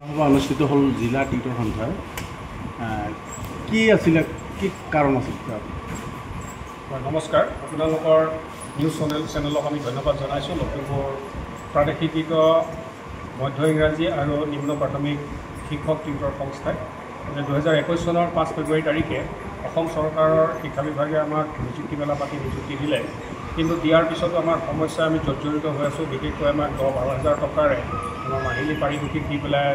অনুষ্ঠিত হল জিলা টিউটৰ সন্থাৰ কি আছিলে কি কাৰণ আছিল নমস্কাৰ আপোনালোকৰ নিউজ চেনেলক আমি ধন্যবাদ জনাইছোঁ লখিমপুৰ প্ৰাদেশিক মধ্য ইংৰাজী আৰু নিম্ন প্ৰাথমিক শিক্ষক টিউটৰ সংস্থাই 2021 চনৰ 5 ফেব্ৰুৱাৰী তাৰিখে অসম চৰকাৰৰ শিক্ষা বিভাগে আমাক নিযুক্তি মেলা পাতি নিযুক্তি দিলে কিন্তু দিয়াৰ পিছতো আমাৰ সমস্যা আমি জৰ্জৰিত হৈ আছোঁ বিশেষকৈ আমাক 10-12,000 টকাৰে আমাৰ মাহিলী পাৰিতোষিক দি পেলাই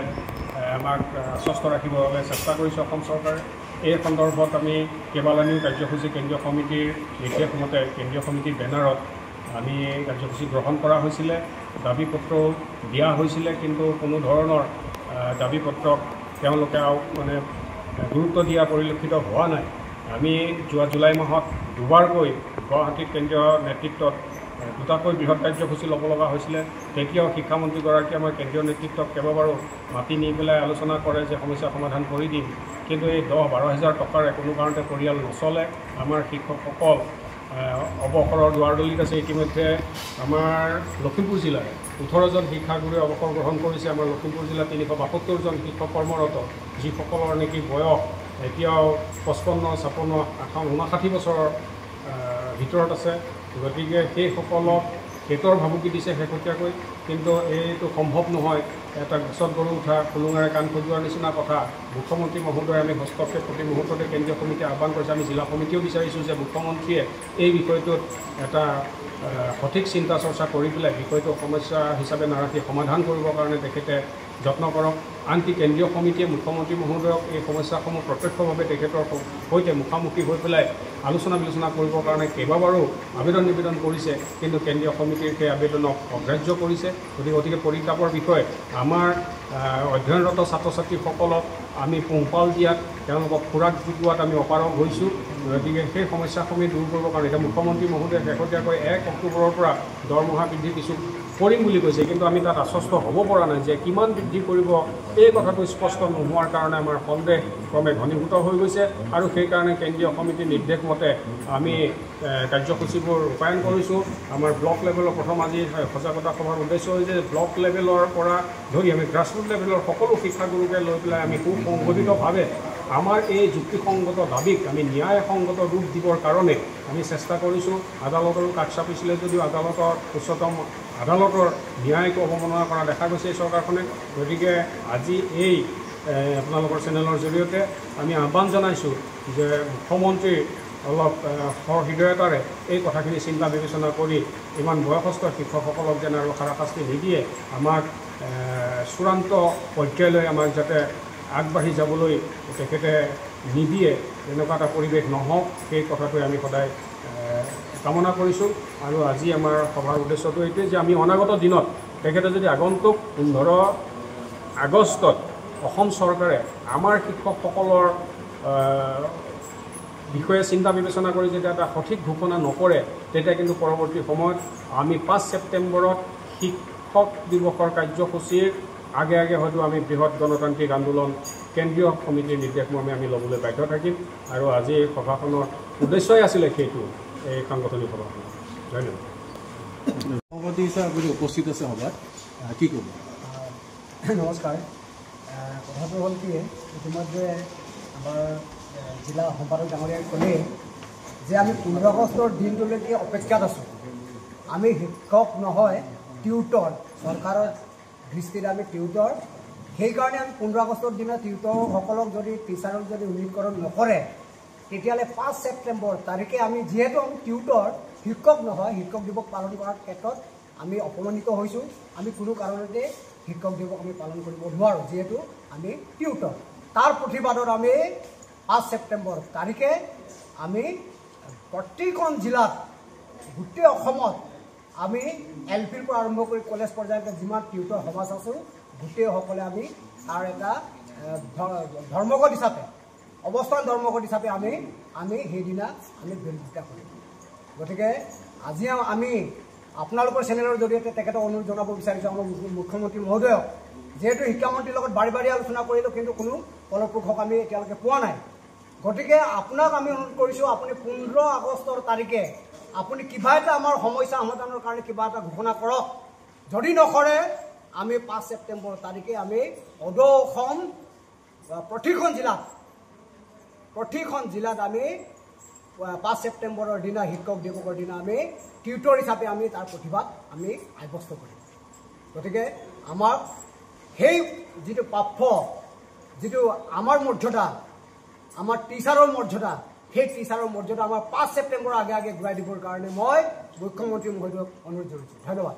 আমাক স্বস্থ ৰাখিবৰ বাবে চেষ্টা কৰিছে অসম চৰকাৰে এই সন্দৰ্ভত আমি কেইবালানিও কাৰ্যসূচী কেন্দ্ৰীয় সমিতিৰ নিৰ্দেশমতে কেন্দ্ৰীয় সমিতিৰ বেনাৰত আমি কাৰ্যসূচী গ্ৰহণ কৰা হৈছিলে দাবী পত্ৰও দিয়া হৈছিলে কিন্তু কোনো ধৰণৰ দাবী পত্ৰক তেওঁলোকে মানে গুৰুত্ব দিয়া পৰিলক্ষিত হোৱা নাই আমি যোৱা জুলাই মাহত দুবাৰকৈ গুৱাহাটীত কেন্দ্ৰীয় নেতৃত্বত দুটাকৈ বৃহৎ কাৰ্যসূচী ল'ব লগা হৈছিলে তেতিয়াও শিক্ষামন্ত্ৰীগৰাকীয়ে আমাৰ কেন্দ্ৰীয় নেতৃত্বক কেইবাবাৰো মাতি নি পেলাই আলোচনা কৰে যে সমস্যা সমাধান কৰি দিম কিন্তু এই 10-12,000 টকাৰে কোনো কাৰণতে পৰিয়াল নচলে আমাৰ শিক্ষকসকল অৱসৰৰ দুৱাৰদলিত আছে ইতিমধ্যে আমাৰ লখিমপুৰ জিলাৰ 18জন শিক্ষাগুৰুৱে অৱসৰ গ্ৰহণ কৰিছে আমাৰ লখিমপুৰ জিলাত 372জন শিক্ষক কৰ্মৰত যিসকলৰ নেকি বয়স এতিয়াও 55, 56, 58, 59 বছৰৰ ভিতৰত আছে গতিকে সেইসকলক পেটৰ ভাবুকি দিছে শেহতীয়াকৈ কিন্তু এইটো সম্ভৱ নহয় এটা গছত গৰু উঠা খুলুঙাৰে কাণ খজোৱাৰ নিচিনা কথা মুখ্যমন্ত্ৰী মহোদয়ে আমি হস্তক্ষেপ প্ৰতি মুহূৰ্ততে কেন্দ্ৰীয় সমিতিয়ে আহ্বান কৰিছে আমি জিলা সমিতিও বিচাৰিছোঁ যে মুখ্যমন্ত্ৰীয়ে এই বিষয়টোত এটা সঠিক চিন্তা চৰ্চা কৰি পেলাই বিষয়টো সমস্যা হিচাপে নাৰাখি সমাধান কৰিবৰ কাৰণে তেখেতে যত্ন কৰক আনকি কেন্দ্ৰীয় সমিতিয়ে মুখ্যমন্ত্ৰী মহোদয়ক এই সমস্যাসমূহ প্ৰত্যক্ষভাৱে তেখেতৰ সৈতে মুখামুখি হৈ পেলাই আলোচনা বিলোচনা কৰিবৰ কাৰণে কেইবাবাৰো আবেদন নিবেদন কৰিছে কিন্তু কেন্দ্ৰীয় সমিতিৰ সেই আবেদনক অগ্ৰাহ্য কৰিছে গতিকে পৰিতাপৰ বিষয়ে আমাৰ অধ্যয়নৰত ছাত্ৰ ছাত্ৰীসকলক আমি পোহপাল দিয়াত তেওঁলোকক খোৰাক যোগোৱাত আমি অপাৰগ হৈছোঁ গতিকে সেই সমস্যাসমূহ দূৰ কৰিবৰ কাৰণে এতিয়া মুখ্যমন্ত্ৰী মহোদয়ে শেহতীয়াকৈ 1 অক্টোবৰৰ পৰা দৰমহা বৃদ্ধি কিছু কৰিম বুলি কৈছে কিন্তু আমি তাত আশ্বস্ত হ'ব পৰা নাই যে কিমান বৃদ্ধি কৰিব এই কথাটো স্পষ্ট নোহোৱাৰ কাৰণে আমাৰ সন্দেহ ক্ৰমে ঘনীভূত হৈ গৈছে আৰু সেইকাৰণে কেন্দ্ৰীয় সমিতিৰ নিৰ্দেশ মতে আমি কাৰ্যসূচীবোৰ ৰূপায়ণ কৰিছোঁ আমাৰ ব্লক লেভেলৰ প্ৰথম আজি সজাগতা সভাৰ উদ্দেশ্য হৈছে ব্লক লেভেলৰ পৰা ধৰি আমি গ্ৰাছৰুট লেভেলৰ সকলো শিক্ষাগুৰুকে লৈ পেলাই আমি সুসংগঠিতভাৱে আমাৰ এই যুক্তিসংগত দাবীক আমি ন্যায়সংগত ৰূপ দিবৰ কাৰণে আমি চেষ্টা কৰিছোঁ আদালতৰো কাষ চাপিছিলে যদিও আদালতৰ উচ্চতম আদালতৰ ন্যায়ক অৱমাননা কৰা দেখা গৈছে এই চৰকাৰখনে গতিকে আজি এই আপোনালোকৰ চেনেলৰ জৰিয়তে আমি আহ্বান জনাইছোঁ যে মুখ্যমন্ত্ৰীৰ অলপ সহৃদয়তাৰে এই কথাখিনি চিন্তা বিবেচনা কৰি ইমান বয়সস্থ শিক্ষকসকলক যেন আৰু হাৰাশাস্তি নিদিয়ে আমাক চূড়ান্ত পৰ্যায়লৈ আমাক যাতে আগবাঢ়ি যাবলৈ তেখেতে নিদিয়ে তেনেকুৱা এটা পৰিৱেশ নহওক সেই কথাটোৱে আমি সদায় কামনা কৰিছোঁ আৰু আজি আমাৰ সভাৰ উদ্দেশ্যটো এইটোৱে যে আমি অনাগত দিনত তেখেতে যদি আগন্তুক 15 আগষ্টত অসম চৰকাৰে আমাৰ শিক্ষকসকলৰ বিষয়ে চিন্তা বিবেচনা কৰি যেতিয়া এটা সঠিক ঘোষণা নকৰে তেতিয়া কিন্তু পৰৱৰ্তী সময়ত আমি 5 ছেপ্টেম্বৰত শিক্ষক দিৱসৰ কাৰ্যসূচীৰ আগে আগে হয়তো আমি বৃহৎ গণতান্ত্ৰিক আন্দোলন কেন্দ্ৰীয় সমিতিৰ নিৰ্দেশমৰ্মে আমি ল'বলৈ বাধ্য থাকিম আৰু আজি সভাখনৰ উদ্দেশ্যই আছিলে সেইটো এই সাংগঠনিক সভাখন ধন্যবাদ সভাপতি হিচাপে আপুনি উপস্থিত আছে সভাত কি ক'ব নমস্কাৰ কথাটো হ'ল কি ইতিমধ্যে আমাৰ জিলা সম্পাদক ডাঙৰীয়াই ক'লে যে আমি 15 আগষ্টৰ দিনটোলৈকে অপেক্ষাত আছোঁ আমি শিক্ষক নহয় টিউটৰ চৰকাৰৰ দৃষ্টিত আমি টিউটৰ সেইকাৰণে আমি 15 আগষ্টৰ দিনা টিউটৰসকলক যদি টিচাৰক যদি উন্নীতকৰণ নকৰে তেতিয়াহ'লে 5 ছেপ্টেম্বৰ তাৰিখে আমি যিহেতু আমি টিউটৰ শিক্ষক নহয় শিক্ষক দিৱস পালন কৰাৰ ক্ষেত্ৰত আমি অপমানিত হৈছোঁ আমি কোনো কাৰণতে শিক্ষক দিৱস আমি পালন কৰিব নোৱাৰোঁ যিহেতু আমি টিউটৰ তাৰ প্ৰতিবাদত আমি 5 ছেপ্টেম্বৰ তাৰিখে আমি প্ৰতিখন জিলাত গোটেই অসমত আমি LPৰ পৰা আৰম্ভ কৰি কলেজ পৰ্যায়ত যিমান টিউটৰ সমাজ আছোঁ গোটেইসকলে আমি তাৰ এটা ধৰ্মঘট হিচাপে অৱস্থান ধৰ্মঘট হিচাপে আমি সেইদিনা আমি বিৰোধিতা কৰিম গতিকে আজি আমি আপোনালোকৰ চেনেলৰ জৰিয়তে তেখেতক অনুৰোধ জনাব বিচাৰিছোঁ আমাৰ মুখ্যমন্ত্ৰী মহোদয়ক যেহেতু শিক্ষামন্ত্ৰীৰ লগত বাৰে বাৰে আলোচনা কৰিলোঁ কিন্তু কোনো ফলপ্ৰসূ আমি এতিয়ালৈকে পোৱা নাই গতিকে আপোনাক আমি অনুৰোধ কৰিছোঁ আপুনি 15 আগষ্টৰ তাৰিখে আপুনি কিবা এটা আমাৰ সমস্যা সমাধানৰ কাৰণে কিবা এটা ঘোষণা কৰক যদি নকৰে আমি 5 ছেপ্টেম্বৰ তাৰিখে আমি অদৌ অসম প্ৰতিখন জিলাত আমি 5 ছেপ্টেম্বৰৰ দিনা শিক্ষক দিৱসৰ দিনা আমি টিউটৰ হিচাপে আমি তাৰ প্ৰতিবাদ আমি সাব্যস্ত কৰিম গতিকে আমাৰ সেই যিটো প্ৰাপ্য যিটো আমাৰ মৰ্যাদা আমাৰ টিচাৰৰ মৰ্যাদা সেই টিচাৰৰ মৰ্যাদা আমাৰ 5 ছেপ্টেম্বৰ আগে ঘূৰাই দিবৰ কাৰণে মই মুখ্যমন্ত্ৰী মহোদয়ক অনুৰোধ জনাইছোঁ ধন্যবাদ